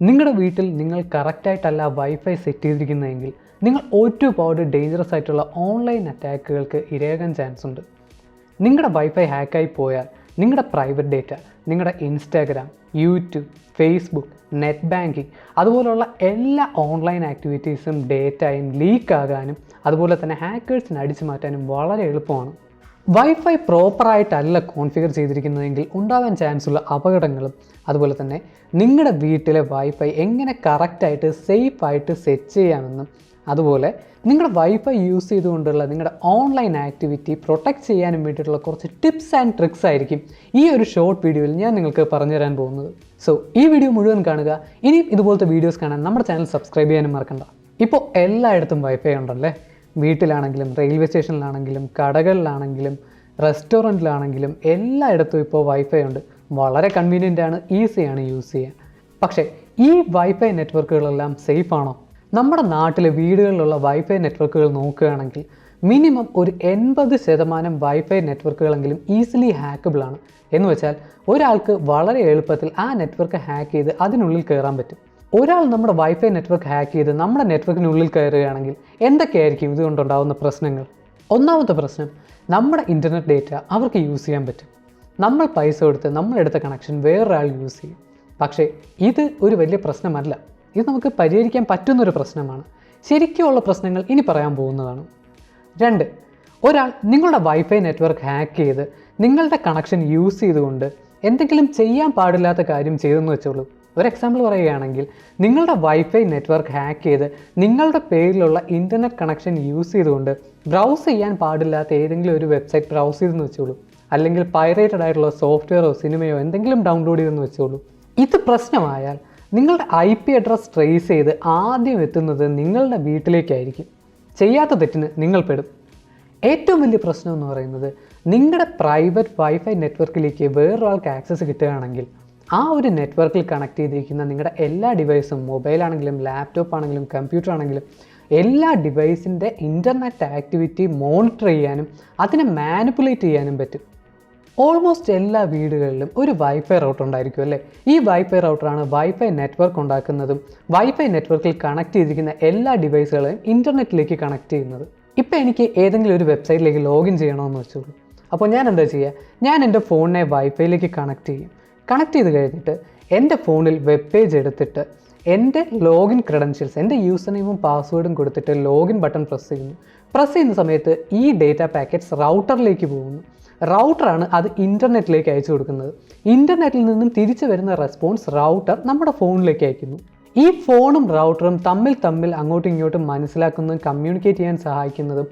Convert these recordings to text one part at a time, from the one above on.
നിങ്ങളുടെ വീട്ടിൽ നിങ്ങൾ കറക്റ്റായിട്ടല്ല വൈഫൈ സെറ്റ് ചെയ്തിരിക്കുന്നതെങ്കിൽ നിങ്ങൾ ഒരുപാട് ഡേഞ്ചറസ് ആയിട്ടുള്ള ഓൺലൈൻ അറ്റാക്കുകൾക്ക് ഇരയാകാൻ ചാൻസ് ഉണ്ട്. നിങ്ങളുടെ വൈഫൈ ഹാക്കായി പോയാൽ നിങ്ങളുടെ പ്രൈവറ്റ് ഡേറ്റ, നിങ്ങളുടെ Instagram, YouTube, Facebook, net banking അതുപോലുള്ള എല്ലാ ഓൺലൈൻ ആക്ടിവിറ്റീസും ഡേറ്റയും ലീക്ക് ആകാനും അതുപോലെ തന്നെ ഹാക്കേഴ്സിന് അടിച്ചു മാറ്റാനും വളരെ എളുപ്പമാണ്. വൈഫൈ പ്രോപ്പറായിട്ടല്ല കോൺഫിഗർ ചെയ്തിരിക്കുന്നതെങ്കിൽ ഉണ്ടാകാൻ ചാൻസ് ഉള്ള അപകടങ്ങളും അതുപോലെ തന്നെ നിങ്ങളുടെ വീട്ടിലെ വൈഫൈ എങ്ങനെ കറക്റ്റായിട്ട് സേഫായിട്ട് സെറ്റ് ചെയ്യാമെന്നും അതുപോലെ നിങ്ങളുടെ വൈഫൈ യൂസ് ചെയ്തുകൊണ്ടുള്ള നിങ്ങളുടെ ഓൺലൈൻ ആക്ടിവിറ്റി പ്രൊട്ടക്റ്റ് ചെയ്യാനും വേണ്ടിയിട്ടുള്ള കുറച്ച് ടിപ്സ് ആൻഡ് ട്രിക്സ് ആയിരിക്കും ഈ ഒരു ഷോർട്ട് വീഡിയോയിൽ ഞാൻ നിങ്ങൾക്ക് പറഞ്ഞു തരാൻ പോകുന്നത്. സോ ഈ വീഡിയോ മുഴുവൻ കാണുക. ഇനിയും ഇതുപോലത്തെ വീഡിയോസ് കാണാൻ നമ്മുടെ ചാനൽ സബ്സ്ക്രൈബ് ചെയ്യാനും മറക്കണ്ട. ഇപ്പോൾ എല്ലായിടത്തും വൈഫൈ ഉണ്ടല്ലേ. വീട്ടിലാണെങ്കിലും റെയിൽവേ സ്റ്റേഷനിലാണെങ്കിലും കടകളിലാണെങ്കിലും റെസ്റ്റോറൻറ്റിലാണെങ്കിലും എല്ലായിടത്തും ഇപ്പോൾ വൈഫൈ ഉണ്ട്. വളരെ കൺവീനിയൻ്റ് ആണ്, ഈസിയാണ് യൂസ് ചെയ്യാൻ. പക്ഷേ ഈ വൈഫൈ നെറ്റ്വർക്കുകളെല്ലാം സേഫ് ആണോ? നമ്മുടെ നാട്ടിലെ വീടുകളിലുള്ള വൈഫൈ നെറ്റ്വർക്കുകൾ നോക്കുകയാണെങ്കിൽ മിനിമം ഒരു 80% വൈഫൈ നെറ്റ്വർക്കുകളെങ്കിലും ഈസിലി ഹാക്കബിൾ ആണ്. എന്ന് വെച്ചാൽ ഒരാൾക്ക് വളരെ എളുപ്പത്തിൽ ആ നെറ്റ്വർക്ക് ഹാക്ക് ചെയ്ത് അതിനുള്ളിൽ കയറാൻ പറ്റും. ഒരാൾ നമ്മുടെ വൈഫൈ നെറ്റ്വർക്ക് ഹാക്ക് ചെയ്ത് നമ്മുടെ നെറ്റ്വർക്കിനുള്ളിൽ കയറുകയാണെങ്കിൽ എന്തൊക്കെയായിരിക്കും ഇതുകൊണ്ടുണ്ടാകുന്ന പ്രശ്നങ്ങൾ? ഒന്നാമത്തെ പ്രശ്നം, നമ്മുടെ ഇൻ്റർനെറ്റ് ഡേറ്റ അവർക്ക് യൂസ് ചെയ്യാൻ പറ്റും. നമ്മൾ പൈസ കൊടുത്ത് നമ്മളെടുത്ത കണക്ഷൻ വേറൊരാൾ യൂസ് ചെയ്യും. പക്ഷേ ഇത് ഒരു വലിയ പ്രശ്നമല്ല. ഇത് നമുക്ക് പരിഹരിക്കാൻ പറ്റുന്നൊരു പ്രശ്നമാണ്. ശരിക്കുമുള്ള പ്രശ്നങ്ങൾ ഇനി പറയാൻ പോകുന്നതാണ്. 2, ഒരാൾ നിങ്ങളുടെ വൈഫൈ നെറ്റ്വർക്ക് ഹാക്ക് ചെയ്ത് നിങ്ങളുടെ കണക്ഷൻ യൂസ് ചെയ്തുകൊണ്ട് എന്തെങ്കിലും ചെയ്യാൻ പാടില്ലാത്ത കാര്യം ചെയ്തെന്ന് വെച്ചോളൂ. ഒരു എക്സാമ്പിൾ പറയുകയാണെങ്കിൽ, നിങ്ങളുടെ വൈഫൈ നെറ്റ്വർക്ക് ഹാക്ക് ചെയ്ത് നിങ്ങളുടെ പേരിലുള്ള ഇൻ്റർനെറ്റ് കണക്ഷൻ യൂസ് ചെയ്തുകൊണ്ട് ബ്രൗസ് ചെയ്യാൻ പാടില്ലാത്ത ഏതെങ്കിലും ഒരു വെബ്സൈറ്റ് ബ്രൗസ് ചെയ്തെന്ന് വെച്ചോളൂ. അല്ലെങ്കിൽ പൈറേറ്റഡ് ആയിട്ടുള്ള സോഫ്റ്റ്വെയറോ സിനിമയോ എന്തെങ്കിലും ഡൗൺലോഡ് ചെയ്തെന്ന് വെച്ചോളൂ. ഇത് പ്രശ്നമായാൽ നിങ്ങളുടെ IP അഡ്രസ് ട്രേസ് ചെയ്ത് ആദ്യം എത്തുന്നത് നിങ്ങളുടെ വീട്ടിലേക്കായിരിക്കും. ചെയ്യാത്ത തെറ്റിന് നിങ്ങൾ പെടും. ഏറ്റവും വലിയ പ്രശ്നം എന്ന് പറയുന്നത്, നിങ്ങളുടെ പ്രൈവറ്റ് വൈഫൈ നെറ്റ്വർക്കിലേക്ക് വേറൊരാൾക്ക് ആക്സസ് കിട്ടുകയാണെങ്കിൽ ആ ഒരു നെറ്റ്വർക്കിൽ കണക്ട് ചെയ്തിരിക്കുന്ന നിങ്ങളുടെ എല്ലാ ഡിവൈസും, മൊബൈലാണെങ്കിലും ലാപ്ടോപ്പ് ആണെങ്കിലും കമ്പ്യൂട്ടർ ആണെങ്കിലും എല്ലാ ഡിവൈസിൻ്റെ ഇൻ്റർനെറ്റ് ആക്ടിവിറ്റി മോണിറ്റർ ചെയ്യാനും അതിനെ മാനിപ്പുലേറ്റ് ചെയ്യാനും പറ്റും. ഓൾമോസ്റ്റ് എല്ലാ വീടുകളിലും ഒരു വൈഫൈ റൗട്ടർ ഉണ്ടായിരിക്കും അല്ലേ. ഈ വൈഫൈ റൗട്ടറാണ് വൈഫൈ നെറ്റ്വർക്ക് ഉണ്ടാക്കുന്നതും വൈഫൈ നെറ്റ്വർക്കിൽ കണക്ട് ചെയ്തിരിക്കുന്ന എല്ലാ ഡിവൈസുകളെയും ഇൻ്റർനെറ്റിലേക്ക് കണക്ട് ചെയ്യുന്നത്. ഇപ്പോൾ എനിക്ക് ഏതെങ്കിലും ഒരു വെബ്സൈറ്റിലേക്ക് ലോഗിൻ ചെയ്യണമെന്ന് വെച്ചോളൂ. അപ്പോൾ ഞാൻ എന്താ ചെയ്യുക? ഞാൻ എൻ്റെ ഫോണിനെ വൈഫൈയിലേക്ക് കണക്ട് ചെയ്യും. കണക്ട് ചെയ്ത് കഴിഞ്ഞിട്ട് എൻ്റെ ഫോണിൽ വെബ് പേജ് എടുത്തിട്ട് എൻ്റെ ലോഗിൻ ക്രെഡൻഷ്യൽസ്, എൻ്റെ യൂസർ നെയിമും പാസ്വേഡും കൊടുത്തിട്ട് ലോഗിൻ ബട്ടൺ പ്രസ് ചെയ്യുന്നു. പ്രസ് ചെയ്യുന്ന സമയത്ത് ഈ ഡേറ്റ പാക്കറ്റ്സ് റൗട്ടറിലേക്ക് പോകുന്നു. റൗട്ടറാണ് അത് ഇൻ്റർനെറ്റിലേക്ക് അയച്ചു കൊടുക്കുന്നത്. ഇൻ്റർനെറ്റിൽ നിന്നും തിരിച്ചു വരുന്ന റെസ്പോൺസ് റൗട്ടർ നമ്മുടെ ഫോണിലേക്ക് അയക്കുന്നു. ഈ ഫോണും റൗട്ടറും തമ്മിൽ അങ്ങോട്ടും ഇങ്ങോട്ടും മനസ്സിലാക്കുന്നതും കമ്മ്യൂണിക്കേറ്റ് ചെയ്യാൻ സഹായിക്കുന്നതും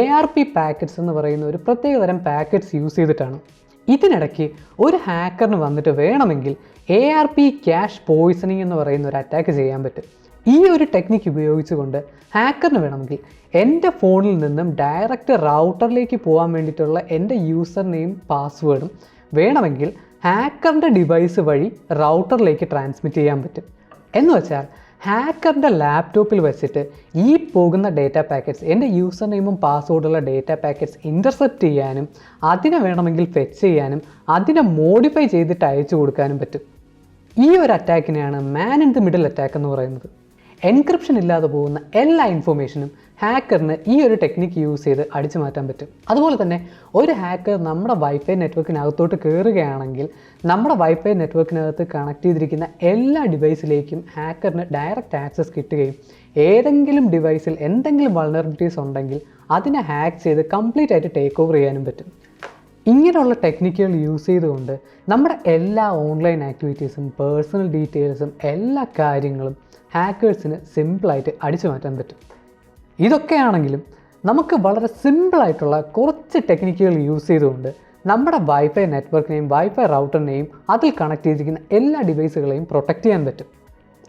ARP പാക്കറ്റ്സ് എന്ന് പറയുന്ന ഒരു പ്രത്യേകതരം പാക്കറ്റ്സ് യൂസ് ചെയ്തിട്ടാണ്. ഇതിനിടയ്ക്ക് ഒരു ഹാക്കറിന് വന്നിട്ട് വേണമെങ്കിൽ ARP ക്യാഷ് പോയിസണിങ് എന്ന് പറയുന്ന ഒരു അറ്റാക്ക് ചെയ്യാൻ പറ്റും. ഈ ഒരു ടെക്നിക്ക് ഉപയോഗിച്ചുകൊണ്ട് ഹാക്കറിന് വേണമെങ്കിൽ എൻ്റെ ഫോണിൽ നിന്നും ഡയറക്റ്റ് റൗട്ടറിലേക്ക് പോകാൻ വേണ്ടിയിട്ടുള്ള എൻ്റെ യൂസർ നെയിം പാസ്വേഡും വേണമെങ്കിൽ ഹാക്കറിൻ്റെ ഡിവൈസ് വഴി റൗട്ടറിലേക്ക് ട്രാൻസ്മിറ്റ് ചെയ്യാൻ പറ്റും. എന്ന് വെച്ചാൽ ഹാക്കറിൻ്റെ ലാപ്ടോപ്പിൽ വെച്ചിട്ട് ഈ പോകുന്ന ഡേറ്റ പാക്കറ്റ്സ്, എൻ്റെ യൂസർ നെയിമും പാസ്വേഡുള്ള ഡേറ്റ പാക്കറ്റ്സ് ഇൻ്റർസെപ്റ്റ് ചെയ്യാനും അതിനെ വേണമെങ്കിൽ ഫെച്ച് ചെയ്യാനും അതിനെ മോഡിഫൈ ചെയ്തിട്ട് അയച്ചു കൊടുക്കാനും പറ്റും. ഈ ഒരു അറ്റാക്കിനെയാണ് man in the middle attack എന്ന് പറയുന്നത്. എൻക്രിപ്ഷൻ ഇല്ലാതെ പോകുന്ന എല്ലാ ഇൻഫോർമേഷനും ഹാക്കറിന് ഈ ഒരു ടെക്നിക്ക് യൂസ് ചെയ്ത് അടിച്ചു മാറ്റാൻ പറ്റും. അതുപോലെ തന്നെ ഒരു ഹാക്കർ നമ്മുടെ വൈഫൈ നെറ്റ്വർക്കിനകത്തോട്ട് കയറുകയാണെങ്കിൽ നമ്മുടെ വൈഫൈ നെറ്റ്വർക്കിനകത്ത് കണക്ട് ചെയ്തിരിക്കുന്ന എല്ലാ ഡിവൈസിലേക്കും ഹാക്കറിന് ഡയറക്റ്റ് ആക്സസ് കിട്ടുകയും ഏതെങ്കിലും ഡിവൈസിൽ എന്തെങ്കിലും വൾനറബിലിറ്റീസ് ഉണ്ടെങ്കിൽ അതിനെ ഹാക്ക് ചെയ്ത് കംപ്ലീറ്റ് ആയിട്ട് ടേക്ക് ഓവർ ചെയ്യാനും പറ്റും. ഇങ്ങനെയുള്ള ടെക്നിക്കുകൾ യൂസ് ചെയ്തുകൊണ്ട് നമ്മുടെ എല്ലാ ഓൺലൈൻ ആക്ടിവിറ്റീസും പേഴ്സണൽ ഡീറ്റെയിൽസും എല്ലാ കാര്യങ്ങളും ഹാക്കേഴ്സിന് സിമ്പിളായിട്ട് അടിച്ചു മാറ്റാൻ പറ്റും. ഇതൊക്കെയാണെങ്കിലും നമുക്ക് വളരെ സിമ്പിളായിട്ടുള്ള കുറച്ച് ടെക്നിക്കുകൾ യൂസ് ചെയ്തുകൊണ്ട് നമ്മുടെ വൈഫൈ നെറ്റ്വർക്കിനെയും വൈഫൈ റൗട്ടറിനെയും അതിൽ കണക്ട് ചെയ്തിരിക്കുന്ന എല്ലാ ഡിവൈസുകളെയും പ്രൊട്ടക്റ്റ് ചെയ്യാൻ പറ്റും.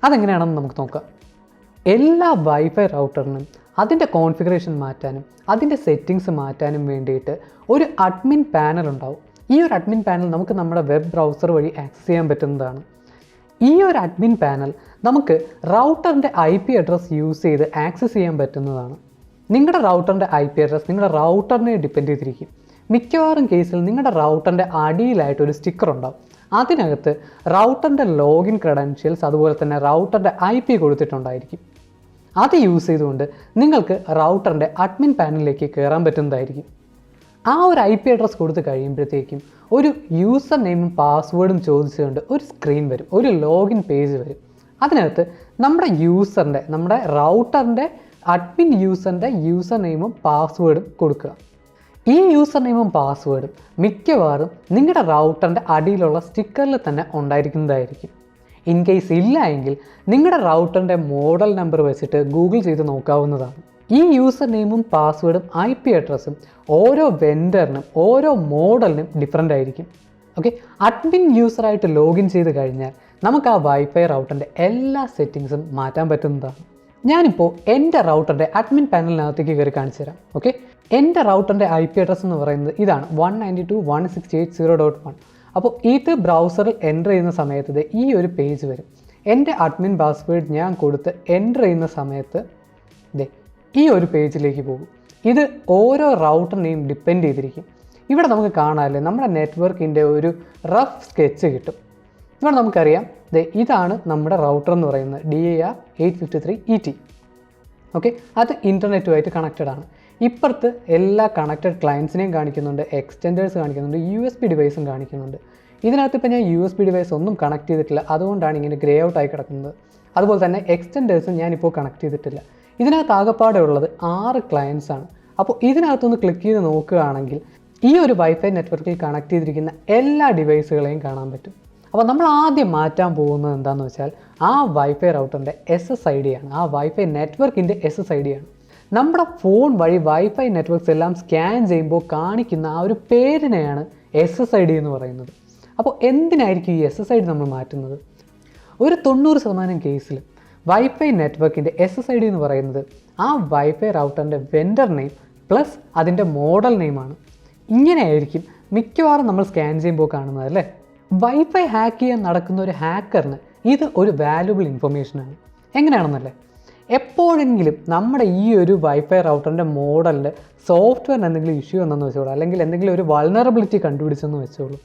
അതെങ്ങനെയാണെന്ന് നമുക്ക് നോക്കാം. എല്ലാ വൈഫൈ റൗട്ടറിനും അതിൻ്റെ കോൺഫിഗറേഷൻ മാറ്റാനും അതിൻ്റെ സെറ്റിങ്സ് മാറ്റാനും വേണ്ടിയിട്ട് ഒരു അഡ്മിൻ പാനൽ ഉണ്ടാവും. ഈ ഒരു അഡ്മിൻ പാനൽ നമുക്ക് നമ്മുടെ വെബ് ബ്രൗസർ വഴി ആക്സസ് ചെയ്യാൻ പറ്റുന്നതാണ്. ഈ ഒരു അഡ്മിൻ പാനൽ നമുക്ക് റൗട്ടറിൻ്റെ IP അഡ്രസ് യൂസ് ചെയ്ത് ആക്സസ് ചെയ്യാൻ പറ്റുന്നതാണ്. നിങ്ങളുടെ റൗട്ടറിൻ്റെ IP അഡ്രസ് നിങ്ങളുടെ റൗട്ടറിനെ ഡിപ്പെൻഡ് ചെയ്തിരിക്കും. മിക്കവാറും കേസിൽ നിങ്ങളുടെ റൗട്ടറിൻ്റെ അടിയിലായിട്ടൊരു സ്റ്റിക്കർ ഉണ്ടാവും. അതിനകത്ത് റൗട്ടറിൻ്റെ ലോഗിൻ ക്രെഡൻഷ്യൽസ് അതുപോലെ തന്നെ റൗട്ടറിൻ്റെ IP കൊടുത്തിട്ടുണ്ടായിരിക്കും. അത് യൂസ് ചെയ്തുകൊണ്ട് നിങ്ങൾക്ക് റൗട്ടറിൻ്റെ അഡ്മിൻ പാനലിലേക്ക് കയറാൻ പറ്റുന്നതായിരിക്കും. ആ ഒരു IP അഡ്രസ്സ് കൊടുത്ത് കഴിയുമ്പോഴത്തേക്കും ഒരു യൂസർ നെയിമും പാസ്വേഡും ചോദിച്ചുകൊണ്ട് ഒരു സ്ക്രീൻ വരും, ഒരു ലോഗിൻ പേജ് വരും. അതിനകത്ത് നമ്മുടെ റൗട്ടറിൻ്റെ അഡ്മിൻ യൂസറിൻ്റെ യൂസർ നെയിമും പാസ്വേഡും കൊടുക്കുക. ഈ യൂസർ നെയിമും പാസ്വേഡും മിക്കവാറും നിങ്ങളുടെ റൗട്ടറിൻ്റെ അടിയിലുള്ള സ്റ്റിക്കറിൽ തന്നെ ഉണ്ടായിരിക്കുന്നതായിരിക്കും. ഇൻ കേസ് ഇല്ല എങ്കിൽ നിങ്ങളുടെ റൗട്ടറിൻ്റെ മോഡൽ നമ്പർ വെച്ചിട്ട് ഗൂഗിൾ ചെയ്ത് നോക്കാവുന്നതാണ്. ഈ യൂസർ നെയിമും പാസ്വേഡും IP അഡ്രസ്സും ഓരോ വെൻഡറിനും ഓരോ മോഡലിനും ഡിഫറൻ്റ് ആയിരിക്കും. ഓക്കെ, അഡ്മിൻ യൂസറായിട്ട് ലോഗിൻ ചെയ്ത് കഴിഞ്ഞാൽ നമുക്ക് ആ വൈഫൈ റൗട്ടറിൻ്റെ എല്ലാ സെറ്റിങ്സും മാറ്റാൻ പറ്റുന്നതാണ്. ഞാനിപ്പോൾ എൻ്റെ റൗട്ടറിൻ്റെ അഡ്മിൻ പാനലിനകത്തേക്ക് കയറി കാണിച്ചു തരാം. ഓക്കെ, എൻ്റെ റൗട്ടറിൻ്റെ IP അഡ്രസ്സ് എന്ന് പറയുന്നത് ഇതാണ് 192.168.0.1. അപ്പോൾ ഇത് ബ്രൗസറിൽ എൻ്റർ ചെയ്യുന്ന സമയത്ത് ഈ ഒരു പേജ് വരും. എൻ്റെ അഡ്മിൻ പാസ്വേഡ് ഞാൻ കൊടുത്ത് എൻ്റർ ചെയ്യുന്ന സമയത്ത് ഈ ഒരു പേജിലേക്ക് പോകും. ഇത് ഓരോ റൗട്ടറിനെയും ഡിപ്പെൻഡ് ചെയ്തിരിക്കും. ഇവിടെ നമുക്ക് കാണാമല്ലേ നമ്മുടെ നെറ്റ്വർക്കിൻ്റെ ഒരു റഫ് സ്കെച്ച് കിട്ടും. ഇവിടെ നമുക്കറിയാം ഇതാണ് നമ്മുടെ റൗട്ടർ എന്ന് പറയുന്നത് DAR853ET. ഓക്കെ, അത് ഇൻ്റർനെറ്റുമായിട്ട് കണക്റ്റഡ് ആണ്. ഇപ്പുറത്ത് എല്ലാ കണക്റ്റഡ് ക്ലയൻസിനെയും കാണിക്കുന്നുണ്ട്, എക്സ്റ്റെൻഡേഴ്സ് കാണിക്കുന്നുണ്ട്, USB ഡിവൈസും കാണിക്കുന്നുണ്ട്. ഇതിനകത്ത് ഇപ്പോൾ ഞാൻ USB ഡിവൈസ് ഒന്നും കണക്ട് ചെയ്തിട്ടില്ല, അതുകൊണ്ടാണ് ഇങ്ങനെ ഗ്രേ ഔട്ട് ആയി കിടക്കുന്നത്. അതുപോലെ തന്നെ എക്സ്റ്റെൻഡേഴ്സും ഞാനിപ്പോൾ കണക്ട് ചെയ്തിട്ടില്ല. ഇതിനകത്ത് ആകെപ്പാടെ ഉള്ളത് 6 ക്ലയൻസ് ആണ്. അപ്പോൾ ഇതിനകത്തൊന്ന് ക്ലിക്ക് ചെയ്ത് നോക്കുകയാണെങ്കിൽ ഈ ഒരു വൈഫൈ നെറ്റ്വർക്കിൽ കണക്ട് ചെയ്തിരിക്കുന്ന എല്ലാ ഡിവൈസുകളെയും കാണാൻ പറ്റും. അപ്പോൾ നമ്മൾ ആദ്യം മാറ്റാൻ പോകുന്നത് എന്താണെന്ന് വെച്ചാൽ ആ വൈഫൈ റൗട്ടറിൻ്റെ SSID ആണ്, ആ വൈഫൈ നെറ്റ്വർക്കിൻ്റെ SSID ആണ്. നമ്മുടെ ഫോൺ വഴി വൈഫൈ നെറ്റ്വർക്ക്സ് എല്ലാം സ്കാൻ ചെയ്യുമ്പോൾ കാണിക്കുന്ന ആ ഒരു പേരിനെയാണ് SSID എന്ന് പറയുന്നത്. അപ്പോൾ എന്തിനായിരിക്കും ഈ SSID നമ്മൾ മാറ്റുന്നത്? ഒരു 90% കേസിൽ വൈഫൈ നെറ്റ്വർക്കിൻ്റെ SSID എന്ന് പറയുന്നത് ആ വൈഫൈ റൗട്ടറിൻ്റെ വെൻഡർ നെയിം പ്ലസ് അതിൻ്റെ മോഡൽ നെയിമാണ്. ഇങ്ങനെയായിരിക്കും മിക്കവാറും നമ്മൾ സ്കാൻ ചെയ്യുമ്പോൾ കാണുന്നത് അല്ലേ. വൈഫൈ ഹാക്ക് ചെയ്യാൻ നടക്കുന്ന ഒരു ഹാക്കറിന് ഇത് ഒരു വാല്യുബിൾ ഇൻഫർമേഷനാണ്. എങ്ങനെയാണെന്നല്ലേ, എപ്പോഴെങ്കിലും നമ്മുടെ ഈ ഒരു വൈഫൈ റൗട്ടറിൻ്റെ മോഡലിൻ്റെ സോഫ്റ്റ്വെയറിന് എന്തെങ്കിലും ഇഷ്യൂ വന്നെന്ന് വെച്ചോളൂ, അല്ലെങ്കിൽ എന്തെങ്കിലും ഒരു വൾനറബിലിറ്റി കണ്ടുപിടിച്ചെന്ന് വെച്ചോളൂ,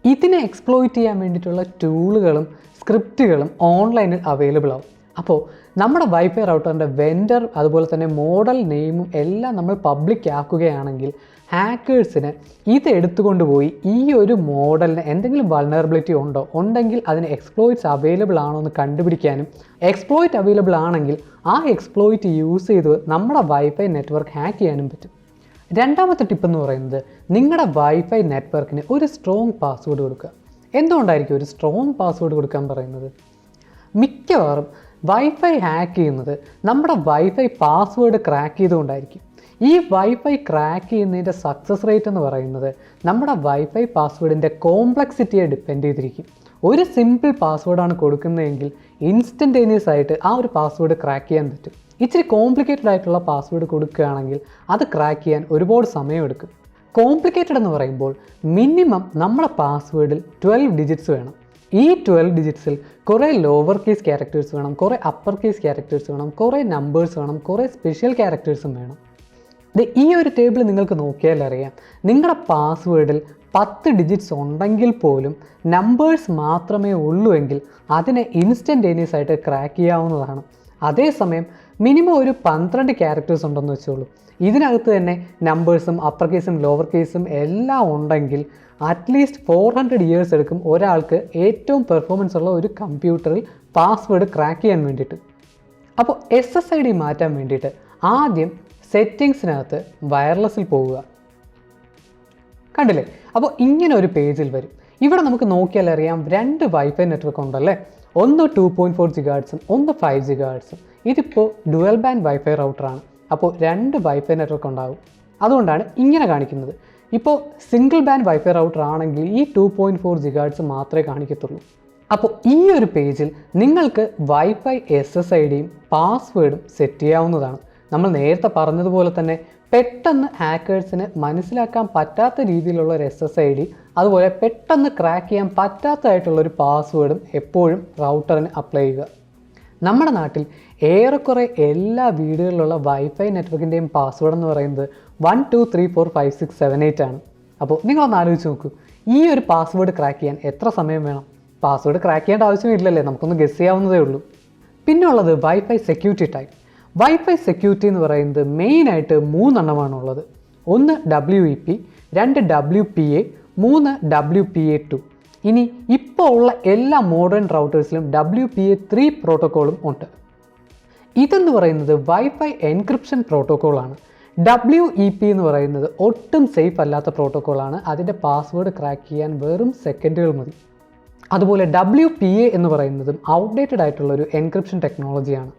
ഇതിനെ എക്സ്പ്ലോയിറ്റ് ചെയ്യാൻ വേണ്ടിയിട്ടുള്ള ടൂളുകളും സ്ക്രിപ്റ്റുകളും ഓൺലൈനിൽ അവൈലബിൾ ആവും. അപ്പോൾ നമ്മുടെ വൈഫൈ റൗട്ടറിൻ്റെ വെൻഡർ അതുപോലെ തന്നെ മോഡൽ നെയിമും എല്ലാം നമ്മൾ പബ്ലിക് ആക്കുകയാണെങ്കിൽ ഹാക്കേഴ്സിന് ഇത് എടുത്തുകൊണ്ട് പോയി ഈ ഒരു മോഡലിന് എന്തെങ്കിലും വൾനറബിലിറ്റി ഉണ്ടെങ്കിൽ അതിന് എക്സ്പ്ലോയിറ്റ്സ് അവൈലബിൾ ആണോ എന്ന് കണ്ടുപിടിക്കാനും, എക്സ്പ്ലോയിറ്റ് അവൈലബിൾ ആണെങ്കിൽ ആ എക്സ്പ്ലോയിറ്റ് യൂസ് ചെയ്ത് നമ്മുടെ വൈഫൈ നെറ്റ്വർക്ക് ഹാക്ക് ചെയ്യാനും പറ്റും. രണ്ടാമത്തെ ടിപ്പ് എന്ന് പറയുന്നത് നിങ്ങളുടെ വൈഫൈ നെറ്റ്വർക്കിന് ഒരു സ്ട്രോങ് പാസ്വേഡ് കൊടുക്കുക. എന്തുകൊണ്ടായിരിക്കും ഒരു സ്ട്രോങ് പാസ്വേഡ് കൊടുക്കാൻ പറയുന്നത്? മിക്കവാറും വൈഫൈ ഹാക്ക് ചെയ്യുന്നത് നമ്മുടെ വൈഫൈ പാസ്വേഡ് ക്രാക്ക് ചെയ്തുകൊണ്ടായിരിക്കും. ഈ വൈഫൈ ക്രാക്ക് ചെയ്യുന്നതിൻ്റെ സക്സസ് റേറ്റ് എന്ന് പറയുന്നത് നമ്മുടെ വൈഫൈ പാസ്വേഡിൻ്റെ കോംപ്ലക്സിറ്റിയെ ഡിപ്പെൻഡ് ചെയ്തിരിക്കും. ഒരു സിമ്പിൾ പാസ്വേഡാണ് കൊടുക്കുന്നതെങ്കിൽ ഇൻസ്റ്റൻറ്റേനിയസ് ആയിട്ട് ആ ഒരു പാസ്വേഡ് ക്രാക്ക് ചെയ്യാൻ പറ്റും. ഇച്ചിരി കോംപ്ലിക്കേറ്റഡ് ആയിട്ടുള്ള പാസ്വേഡ് കൊടുക്കുകയാണെങ്കിൽ അത് ക്രാക്ക് ചെയ്യാൻ ഒരുപാട് സമയമെടുക്കും. കോംപ്ലിക്കേറ്റഡ് എന്ന് പറയുമ്പോൾ മിനിമം നമ്മുടെ പാസ്വേഡിൽ 12 ഡിജിറ്റ്സ് വേണം. ഈ 12 ഡിജിറ്റ്സിൽ കുറേ ലോവർ കേസ് ക്യാരക്ടേഴ്സ് വേണം, കുറേ അപ്പർ കേസ് ക്യാരക്ടേഴ്സ് വേണം, കുറേ നമ്പേഴ്സ് വേണം, കുറേ സ്പെഷ്യൽ ക്യാരക്ടേഴ്സും വേണം. ഈ ഒരു ടേബിൾ നിങ്ങൾക്ക് നോക്കിയാൽ അറിയാം, നിങ്ങളുടെ പാസ്വേഡിൽ 10 ഡിജിറ്റ്സ് ഉണ്ടെങ്കിൽ പോലും നമ്പേഴ്സ് മാത്രമേ ഉള്ളൂ എങ്കിൽ അതിനെ ഇൻസ്റ്റൻറ്റേനിയസ് ആയിട്ട് ക്രാക്ക് ചെയ്യാവുന്നതാണ്. അതേസമയം മിനിമം ഒരു 12 ക്യാരക്ടേഴ്സ് ഉണ്ടെന്ന് വെച്ചോളൂ, ഇതിനകത്ത് തന്നെ നമ്പേഴ്സും അപ്പർ കേസും ലോവർ കേസും എല്ലാം ഉണ്ടെങ്കിൽ അറ്റ്ലീസ്റ്റ് 400 ഇയേഴ്സ് എടുക്കും ഒരാൾക്ക് ഏറ്റവും പെർഫോമൻസ് ഉള്ള ഒരു കമ്പ്യൂട്ടറിൽ പാസ്വേഡ് ക്രാക്ക് ചെയ്യാൻ വേണ്ടിയിട്ട്. അപ്പോൾ SSID മാറ്റാൻ വേണ്ടിയിട്ട് ആദ്യം സെറ്റിങ്സിനകത്ത് വയർലെസ്സിൽ പോവുക. കണ്ടില്ലേ? അപ്പോൾ ഇങ്ങനെ ഒരു പേജിൽ വരും. ഇവിടെ നമുക്ക് നോക്കിയാൽ അറിയാം 2 വൈഫൈ നെറ്റ്വർക്ക് ഉണ്ടല്ലേ, ഒന്ന് 2.4 GHz ഒന്ന് 5 GHz. ഇതിപ്പോൾ ഡുവൽ ബാൻഡ് വൈഫൈ റൗട്ടറാണ്. അപ്പോൾ 2 വൈഫൈ നെറ്റ്വർക്ക് ഉണ്ടാകും, അതുകൊണ്ടാണ് ഇങ്ങനെ കാണിക്കുന്നത്. ഇപ്പോൾ സിംഗിൾ ബാൻഡ് വൈഫൈ റൗട്ടർ ആണെങ്കിൽ ഈ 2.4 GHz മാത്രമേ കാണിക്കത്തുള്ളൂ. അപ്പോൾ ഈ ഒരു പേജിൽ നിങ്ങൾക്ക് വൈഫൈ SSIDയും പാസ്വേഡും സെറ്റ് ചെയ്യാവുന്നതാണ്. നമ്മൾ നേരത്തെ പറഞ്ഞതുപോലെ തന്നെ പെട്ടെന്ന് ഹാക്കേഴ്സിന് മനസ്സിലാക്കാൻ പറ്റാത്ത രീതിയിലുള്ള ഒരു SSID, അതുപോലെ പെട്ടെന്ന് ക്രാക്ക് ചെയ്യാൻ പറ്റാത്തതായിട്ടുള്ളൊരു പാസ്വേഡും എപ്പോഴും റൗട്ടറിന് അപ്ലൈ ചെയ്യുക. നമ്മുടെ നാട്ടിൽ ഏറെക്കുറെ എല്ലാ വീടുകളിലുള്ള വൈഫൈ നെറ്റ്വർക്കിൻ്റെയും പാസ്വേഡ് എന്ന് പറയുന്നത് 1 2 3 4 5 6 7 8 ആണ്. അപ്പോൾ നിങ്ങളൊന്ന് ആലോചിച്ച് നോക്കൂ, ഈ ഒരു പാസ്വേഡ് ക്രാക്ക് ചെയ്യാൻ എത്ര സമയം വേണം? പാസ്വേഡ് ക്രാക്ക് ചെയ്യേണ്ട ആവശ്യമില്ലല്ലേ, നമുക്കൊന്ന് ഗസ് ചെയ്യാവുന്നതേ ഉള്ളൂ. പിന്നെ ഉള്ളത് wifi security type. Wifi security എന്ന് പറയുന്നത് മെയിനായിട്ട് 3 എണ്ണമാണുള്ളത്. 1 WEP, 2 WPA, 3 WPA2. ഇനി ഇപ്പോൾ ഉള്ള എല്ലാ മോഡേൺ റൗട്ടേഴ്സിലും WPA3 പ്രോട്ടോക്കോളും ഉണ്ട്. ഇതെന്ന് പറയുന്നത് വൈഫൈ എൻക്രിപ്ഷൻ പ്രോട്ടോക്കോളാണ്. WEP എന്ന് പറയുന്നത് ഒട്ടും സേഫ് അല്ലാത്ത പ്രോട്ടോക്കോളാണ്. അതിൻ്റെ പാസ്വേഡ് ക്രാക്ക് ചെയ്യാൻ വെറും സെക്കൻഡുകൾ മതി. അതുപോലെ WPA എന്ന് പറയുന്നതും ഔട്ട്ഡേറ്റഡ് ആയിട്ടുള്ളൊരു എൻക്രിപ്ഷൻ ടെക്നോളജിയാണ്.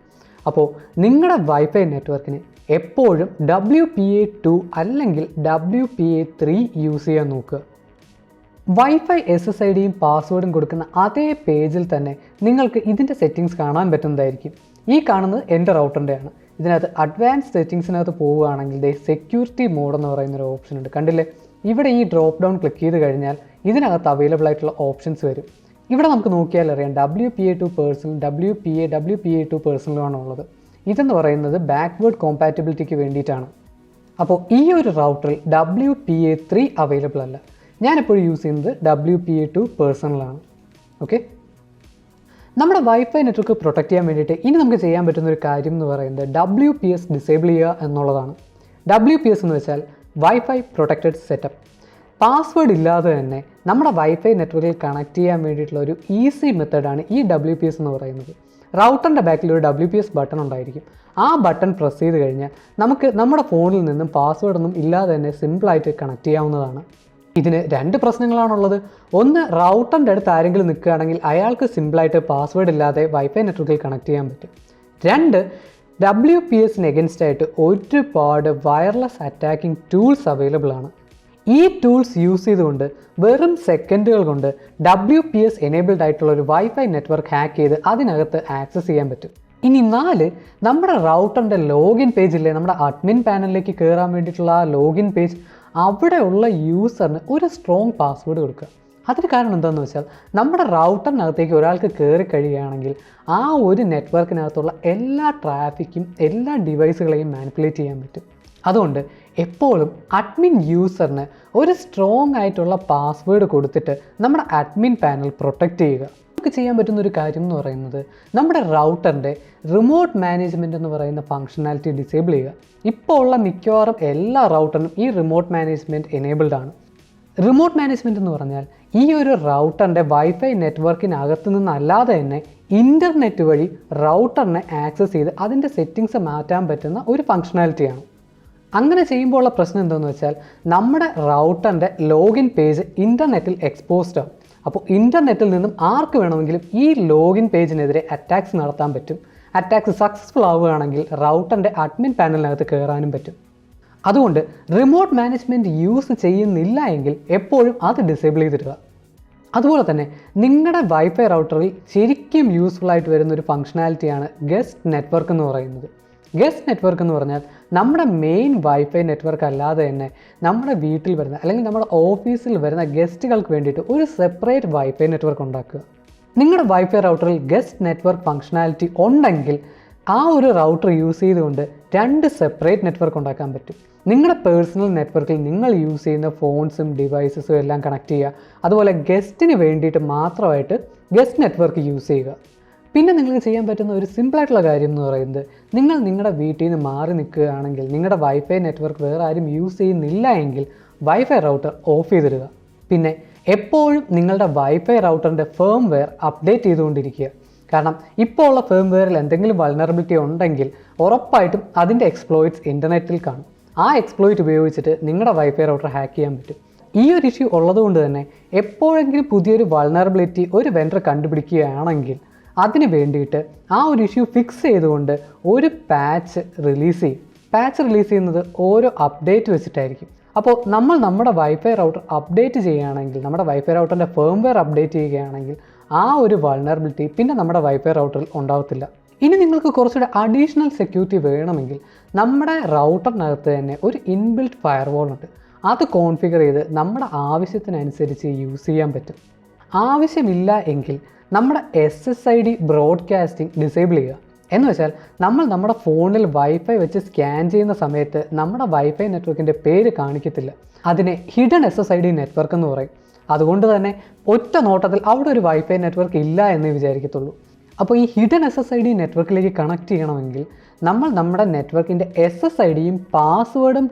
അപ്പോൾ നിങ്ങളുടെ വൈഫൈ നെറ്റ്വർക്കിന് എപ്പോഴും WPA2 അല്ലെങ്കിൽ WPA3 യൂസ് ചെയ്യാൻ നോക്കുക. വൈഫൈ SSIDയും പാസ്വേഡും കൊടുക്കുന്ന അതേ പേജിൽ തന്നെ നിങ്ങൾക്ക് ഇതിൻ്റെ സെറ്റിങ്സ് കാണാൻ പറ്റുന്നതായിരിക്കും. ഈ കാണുന്നത് എൻ്റെ റൗട്ടറിൻ്റെയാണ്. ഇതിനകത്ത് അഡ്വാൻസ് സെറ്റിങ്സിനകത്ത് പോവുകയാണെങ്കിൽ സെക്യൂരിറ്റി മോഡ് എന്ന് പറയുന്നൊരു ഓപ്ഷൻ ഉണ്ട്, കണ്ടില്ലേ? ഇവിടെ ഈ ഡ്രോപ്പ് ഡൗൺ ക്ലിക്ക് ചെയ്ത് കഴിഞ്ഞാൽ ഇതിനകത്ത് അവൈലബിൾ ആയിട്ടുള്ള ഓപ്ഷൻസ് വരും. ഇവിടെ നമുക്ക് നോക്കിയാൽ അറിയാം WPA2 പേഴ്സണൽ, WPA2 പേഴ്സണലുമാണ് ഉള്ളത്. ഇതെന്ന് പറയുന്നത് ബാക്ക്വേർഡ് കോമ്പാറ്റബിലിറ്റിക്ക് വേണ്ടിയിട്ടാണ്. അപ്പോൾ ഈ ഒരു റൗട്ടറിൽ WPA3 അവൈലബിൾ അല്ല. ഞാനെപ്പോഴും യൂസ് ചെയ്യുന്നത് WPA2 പേഴ്സണലാണ്. ഓക്കെ, നമ്മുടെ വൈഫൈ നെറ്റ്വർക്ക് പ്രൊട്ടക്റ്റ് ചെയ്യാൻ വേണ്ടിയിട്ട് ഇനി നമുക്ക് ചെയ്യാൻ പറ്റുന്ന ഒരു കാര്യം എന്ന് പറയുന്നത് WPS ഡിസേബിൾ ചെയ്യുക എന്നുള്ളതാണ്. WPS എന്ന് വെച്ചാൽ വൈഫൈ പ്രൊട്ടക്റ്റഡ് സെറ്റപ്പ്. പാസ്വേഡ് ഇല്ലാതെ തന്നെ നമ്മുടെ വൈഫൈ നെറ്റ്വർക്കിൽ കണക്ട് ചെയ്യാൻ വേണ്ടിയിട്ടുള്ള ഒരു ഈസി മെത്തേഡാണ് ഈ WPS എന്ന് പറയുന്നത്. റൗട്ടറിൻ്റെ ബാക്കിൽ ഒരു WPS ബട്ടൺ ഉണ്ടായിരിക്കും. ആ ബട്ടൺ പ്രസ് ചെയ്ത് കഴിഞ്ഞാൽ നമുക്ക് നമ്മുടെ ഫോണിൽ നിന്നും പാസ്വേഡൊന്നും ഇല്ലാതെ തന്നെ സിമ്പിളായിട്ട് കണക്ട് ചെയ്യാവുന്നതാണ്. ഇതിന് 2 പ്രശ്നങ്ങളാണുള്ളത്. ഒന്ന്, റൗട്ടറിൻ്റെ അടുത്ത് ആരെങ്കിലും നിൽക്കുകയാണെങ്കിൽ അയാൾക്ക് സിമ്പിളായിട്ട് പാസ്വേഡ് ഇല്ലാതെ വൈഫൈ നെറ്റ്വർക്കിൽ കണക്ട് ചെയ്യാൻ പറ്റും. 2, WPSന് എഗൻസ്റ്റ് ആയിട്ട് ഒരുപാട് വയർലെസ് അറ്റാക്കിംഗ് ടൂൾസ് അവൈലബിൾ ആണ്. ഈ ടൂൾസ് യൂസ് ചെയ്തുകൊണ്ട് വെറും സെക്കൻഡുകൾ കൊണ്ട് WPS എനേബിൾഡ് ആയിട്ടുള്ള ഒരു വൈഫൈ നെറ്റ്വർക്ക് ഹാക്ക് ചെയ്ത് അതിനകത്ത് ആക്സസ് ചെയ്യാൻ പറ്റും. ഇനി 4, നമ്മുടെ റൗട്ടറിൻ്റെ ലോഗിൻ പേജില്ലേ, നമ്മുടെ അഡ്മിൻ പാനലിലേക്ക് കയറാൻ വേണ്ടിയിട്ടുള്ള ആ ലോഗിൻ പേജ്, അവിടെയുള്ള യൂസറിന് ഒരു സ്ട്രോങ് പാസ്വേഡ് കൊടുക്കുക. അതിന് കാരണം എന്താണെന്ന് വെച്ചാൽ നമ്മുടെ റൗട്ടറിനകത്തേക്ക് ഒരാൾക്ക് കയറി കഴിയുകയാണെങ്കിൽ ആ ഒരു നെറ്റ്വർക്കിനകത്തുള്ള എല്ലാ ട്രാഫിക്കും എല്ലാ ഡിവൈസുകളെയും മാനിപ്പുലേറ്റ് ചെയ്യാൻ പറ്റും. അതുകൊണ്ട് എപ്പോഴും അഡ്മിൻ യൂസറിന് ഒരു സ്ട്രോങ് ആയിട്ടുള്ള പാസ്വേഡ് കൊടുത്തിട്ട് നമ്മുടെ അഡ്മിൻ പാനൽ പ്രൊട്ടക്റ്റ് ചെയ്യുക. നമുക്ക് ചെയ്യാൻ പറ്റുന്ന ഒരു കാര്യം എന്ന് പറയുന്നത് നമ്മുടെ റൗട്ടറിൻ്റെ റിമോട്ട് മാനേജ്മെൻറ്റ് എന്ന് പറയുന്ന ഫംഗ്ഷനാലിറ്റി ഡിസേബിൾ ചെയ്യുക. ഇപ്പോൾ ഉള്ള മിക്കവാറും എല്ലാ റൗട്ടറിനും ഈ റിമോട്ട് മാനേജ്മെൻറ്റ് എനേബിൾഡ് ആണ്. റിമോട്ട് മാനേജ്മെൻറ്റ് എന്ന് പറഞ്ഞാൽ ഈ ഒരു റൗട്ടറിൻ്റെ വൈഫൈ നെറ്റ്വർക്കിനകത്ത് നിന്നല്ലാതെ തന്നെ ഇൻ്റർനെറ്റ് വഴി റൗട്ടറിനെ ആക്സസ് ചെയ്ത് അതിൻ്റെ സെറ്റിങ്സ് മാറ്റാൻ പറ്റുന്ന ഒരു ഫംഗ്ഷനാലിറ്റിയാണ്. അങ്ങനെ ചെയ്യുമ്പോൾ ഉള്ള പ്രശ്നം എന്താണെന്ന് വെച്ചാൽ നമ്മുടെ റൗട്ടറിൻ്റെ ലോഗിൻ പേജ് ഇൻ്റർനെറ്റിൽ എക്സ്പോസ്ഡ് ആവും. അപ്പോൾ ഇൻ്റർനെറ്റിൽ നിന്നും ആർക്ക് വേണമെങ്കിലും ഈ ലോഗിൻ പേജിനെതിരെ അറ്റാക്സ് നടത്താൻ പറ്റും. അറ്റാക്സ് സക്സസ്ഫുൾ ആവുകയാണെങ്കിൽ റൗട്ടറിൻ്റെ അഡ്മിൻ പാനലിനകത്ത് കയറാനും പറ്റും. അതുകൊണ്ട് റിമോട്ട് മാനേജ്മെൻറ്റ് യൂസ് ചെയ്യുന്നില്ല എങ്കിൽ എപ്പോഴും അത് ഡിസേബിൾ ചെയ്തിടുക. അതുപോലെ തന്നെ നിങ്ങളുടെ വൈഫൈ റൗട്ടറിൽ ശരിക്കും യൂസ്ഫുൾ ആയിട്ട് വരുന്ന ഒരു ഫംഗ്ഷനാലിറ്റിയാണ് ഗസ്റ്റ് നെറ്റ്വർക്ക് എന്ന് പറയുന്നത്. ഗസ്റ്റ് നെറ്റ്വർക്ക് എന്ന് പറഞ്ഞാൽ നമ്മുടെ മെയിൻ വൈഫൈ നെറ്റ്വർക്ക് അല്ലാതെ തന്നെ നമ്മുടെ വീട്ടിൽ വരുന്ന അല്ലെങ്കിൽ നമ്മുടെ ഓഫീസിൽ വരുന്ന ഗസ്റ്റുകൾക്ക് വേണ്ടിയിട്ട് ഒരു സെപ്പറേറ്റ് വൈഫൈ നെറ്റ്വർക്ക് ഉണ്ടാക്കുക. നിങ്ങളുടെ വൈഫൈ റൗട്ടറിൽ ഗസ്റ്റ് നെറ്റ്വർക്ക് ഫംഗ്ഷനാലിറ്റി ഉണ്ടെങ്കിൽ ആ ഒരു റൗട്ടർ യൂസ് ചെയ്തുകൊണ്ട് 2 സെപ്പറേറ്റ് നെറ്റ്വർക്ക് ഉണ്ടാക്കാൻ പറ്റും. നിങ്ങളുടെ പേഴ്സണൽ നെറ്റ്വർക്കിൽ നിങ്ങൾ യൂസ് ചെയ്യുന്ന ഫോൺസും ഡിവൈസസും എല്ലാം കണക്ട് ചെയ്യുക. അതുപോലെ ഗസ്റ്റിന് വേണ്ടിയിട്ട് മാത്രമായിട്ട് ഗസ്റ്റ് നെറ്റ്വർക്ക് യൂസ് ചെയ്യുക. പിന്നെ നിങ്ങൾക്ക് ചെയ്യാൻ പറ്റുന്ന ഒരു സിമ്പിളായിട്ടുള്ള കാര്യം എന്ന് പറയുന്നത്, നിങ്ങൾ നിങ്ങളുടെ വീട്ടിൽ നിന്ന് മാറി നിൽക്കുകയാണെങ്കിൽ നിങ്ങളുടെ വൈഫൈ നെറ്റ്വർക്ക് വേറെ ആരും യൂസ് ചെയ്യുന്നില്ല എങ്കിൽ വൈഫൈ റൗട്ടർ ഓഫ് ചെയ്തിടുക. പിന്നെ എപ്പോഴും നിങ്ങളുടെ വൈഫൈ റൗട്ടറിൻ്റെ ഫേംവെയർ അപ്ഡേറ്റ് ചെയ്തുകൊണ്ടിരിക്കുക. കാരണം ഇപ്പോൾ ഉള്ള ഫേംവെയറിൽ എന്തെങ്കിലും വൾനറബിലിറ്റി ഉണ്ടെങ്കിൽ ഉറപ്പായിട്ടും അതിൻ്റെ എക്സ്പ്ലോയിറ്റ്സ് ഇൻ്റർനെറ്റിൽ കാണും. ആ എക്സ്പ്ലോയിറ്റ് ഉപയോഗിച്ചിട്ട് നിങ്ങളുടെ വൈഫൈ റൗട്ടർ ഹാക്ക് ചെയ്യാൻ പറ്റും. ഈ ഒരു ഇഷ്യൂ ഉള്ളതുകൊണ്ട് തന്നെ എപ്പോഴെങ്കിലും പുതിയൊരു വൾനറബിലിറ്റി ഒരു വെണ്ടർ കണ്ടുപിടിക്കുകയാണെങ്കിൽ അതിന് വേണ്ടിയിട്ട് ആ ഒരു ഇഷ്യൂ ഫിക്സ് ചെയ്തുകൊണ്ട് ഒരു പാച്ച് റിലീസ് ചെയ്യും. പാച്ച് റിലീസ് ചെയ്യുന്നത് ഓരോ അപ്ഡേറ്റ് വെച്ചിട്ടായിരിക്കും. അപ്പോൾ നമ്മൾ നമ്മുടെ വൈഫൈ റൗട്ടർ അപ്ഡേറ്റ് ചെയ്യുകയാണെങ്കിൽ, നമ്മുടെ വൈഫൈ റൗട്ടറിൻ്റെ ഫേംവെയർ അപ്ഡേറ്റ് ചെയ്യുകയാണെങ്കിൽ ആ ഒരു വൾനറബിലിറ്റി പിന്നെ നമ്മുടെ വൈഫൈ റൗട്ടറിൽ ഉണ്ടാവത്തില്ല. ഇനി നിങ്ങൾക്ക് കുറച്ചുകൂടെ അഡീഷണൽ സെക്യൂരിറ്റി വേണമെങ്കിൽ നമ്മുടെ റൗട്ടറിനകത്ത് തന്നെ ഒരു ഇൻബിൽറ്റ് ഫയർവാൾ ഉണ്ട്. അത് കോൺഫിഗർ ചെയ്ത് നമ്മുടെ ആവശ്യത്തിനനുസരിച്ച് യൂസ് ചെയ്യാൻ പറ്റും. ആവശ്യമില്ല എങ്കിൽ നമ്മുടെ SSID ബ്രോഡ്കാസ്റ്റിംഗ് ഡിസേബിൾ ചെയ്യുക. എന്ന് വെച്ചാൽ നമ്മൾ നമ്മുടെ ഫോണിൽ വൈഫൈ വെച്ച് സ്കാൻ ചെയ്യുന്ന സമയത്ത് നമ്മുടെ വൈഫൈ നെറ്റ്വർക്കിൻ്റെ പേര് കാണിക്കത്തില്ല. അതിനെ ഹിഡൻ SSID നെറ്റ്വർക്ക് എന്ന് പറയും. അതുകൊണ്ട് തന്നെ ഒറ്റ നോട്ടത്തിൽ അവിടെ ഒരു വൈഫൈ നെറ്റ്വർക്ക് ഇല്ല എന്നേ വിചാരിക്കത്തുള്ളൂ. അപ്പോൾ ഈ ഹിഡൻ SSID നെറ്റ്വർക്കിലേക്ക് കണക്ട് ചെയ്യണമെങ്കിൽ നമ്മൾ നമ്മുടെ നെറ്റ്വർക്കിൻ്റെ SSIDയും പാസ്വേഡും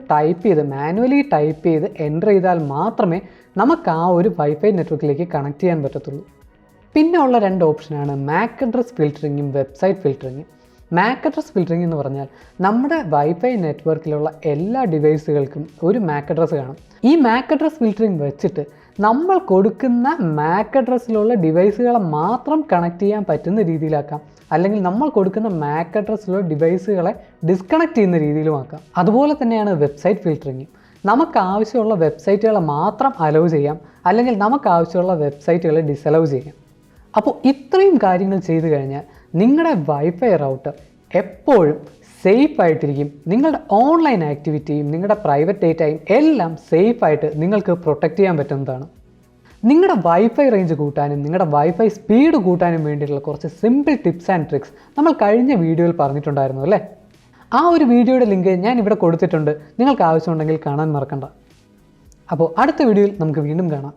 മാനുവലി ടൈപ്പ് ചെയ്ത് എൻ്റർ ചെയ്താൽ മാത്രമേ നമുക്ക് ആ ഒരു വൈഫൈ നെറ്റ്വർക്കിലേക്ക് കണക്ട് ചെയ്യാൻ പറ്റത്തുള്ളൂ. പിന്നെ ഉള്ള 2 ഓപ്ഷനാണ് MAC അഡ്രസ് ഫിൽറ്ററിങ്ങും വെബ്സൈറ്റ് ഫിൽറ്ററിങ്ങും. MAC അഡ്രസ് ഫിൽറ്ററിംഗ് എന്ന് പറഞ്ഞാൽ നമ്മുടെ വൈഫൈ നെറ്റ്വർക്കിലുള്ള എല്ലാ ഡിവൈസുകൾക്കും ഒരു MAC അഡ്രസ്സ് കാണും. ഈ MAC അഡ്രസ് ഫിൽറ്ററിംഗ് വെച്ചിട്ട് നമ്മൾ കൊടുക്കുന്ന MAC അഡ്രസ്സിലുള്ള ഡിവൈസുകളെ മാത്രം കണക്ട് ചെയ്യാൻ പറ്റുന്ന രീതിയിലാക്കാം, അല്ലെങ്കിൽ നമ്മൾ കൊടുക്കുന്ന MAC അഡ്രസ്സിലുള്ള ഡിവൈസുകളെ ഡിസ്കണക്ട് ചെയ്യുന്ന രീതിയിലും ആക്കാം. അതുപോലെ തന്നെയാണ് വെബ്സൈറ്റ് ഫിൽറ്ററിങ്. നമുക്ക് ആവശ്യമുള്ള വെബ്സൈറ്റുകളെ മാത്രം അലൗ ചെയ്യാം, അല്ലെങ്കിൽ നമുക്ക് ആവശ്യമുള്ള വെബ്സൈറ്റുകളെ ഡിസലൗ ചെയ്യാം. അപ്പോൾ ഇത്രയും കാര്യങ്ങൾ ചെയ്തു കഴിഞ്ഞാൽ നിങ്ങളുടെ വൈഫൈ റൗട്ടർ എപ്പോഴും സേഫ് ആയിട്ടിരിക്കും. നിങ്ങളുടെ ഓൺലൈൻ ആക്ടിവിറ്റിയും നിങ്ങളുടെ പ്രൈവറ്റ് ഡേറ്റയും എല്ലാം സേഫായിട്ട് നിങ്ങൾക്ക് പ്രൊട്ടക്റ്റ് ചെയ്യാൻ പറ്റുന്നതാണ്. നിങ്ങളുടെ വൈഫൈ റേഞ്ച് കൂട്ടാനും നിങ്ങളുടെ വൈഫൈ സ്പീഡ് കൂട്ടാനും വേണ്ടിയിട്ടുള്ള കുറച്ച് സിമ്പിൾ ടിപ്സ് ആൻഡ് ട്രിക്സ് നമ്മൾ കഴിഞ്ഞ വീഡിയോയിൽ പറഞ്ഞിട്ടുണ്ടായിരുന്നു അല്ലേ? ആ ഒരു വീഡിയോയുടെ ലിങ്ക് ഞാൻ ഇവിടെ കൊടുത്തിട്ടുണ്ട്. നിങ്ങൾക്ക് ആവശ്യമുണ്ടെങ്കിൽ കാണാൻ മറക്കണ്ട. അപ്പോൾ അടുത്ത വീഡിയോയിൽ നമുക്ക് വീണ്ടും കാണാം.